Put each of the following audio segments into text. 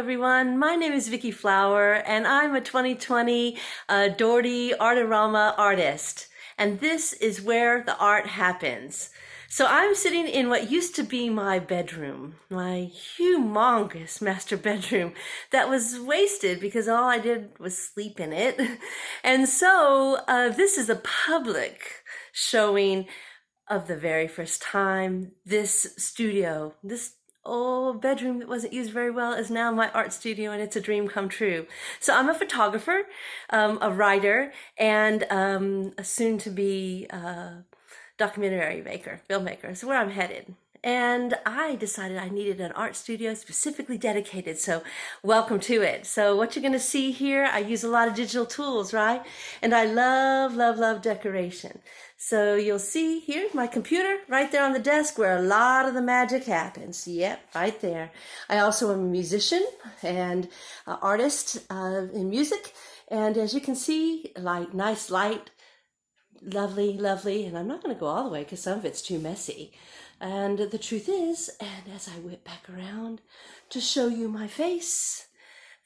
everyone. My name is Vickie Flaugher, and I'm a 2020 Dougherty Art-O-Rama artist. And this is where the art happens. So I'm sitting in what used to be my bedroom, my humongous master bedroom that was wasted because all I did was sleep in it. And so this is a public showing of the very first time. This studio, this old bedroom that wasn't used very well is now my art studio, and it's a dream come true. So I'm a photographer, a writer, and a soon-to-be documentary maker, filmmaker. So where I'm headed. And I decided I needed an art studio specifically dedicated, so welcome to it. So what you're gonna see here, I use a lot of digital tools, right? And I love, love, love decoration. So you'll see here's my computer right there on the desk where a lot of the magic happens. Yep, right there. I also am a musician and an artist in music. And as you can see, like nice light, lovely, lovely. And I'm not gonna go all the way because some of it's too messy. And the truth is, and as I whip back around to show you my face,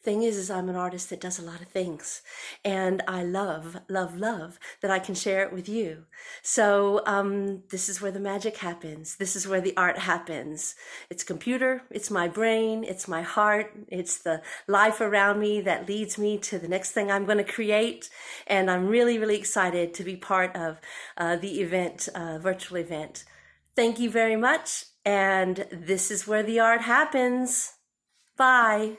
thing is I'm an artist that does a lot of things, and I love, love, love that I can share it with you. So this is where the magic happens. This is where the art happens. It's computer, it's my brain, it's my heart, it's the life around me that leads me to the next thing I'm going to create. And I'm really, really excited to be part of the event, virtual event. Thank you very much. And this is where the art happens. Bye.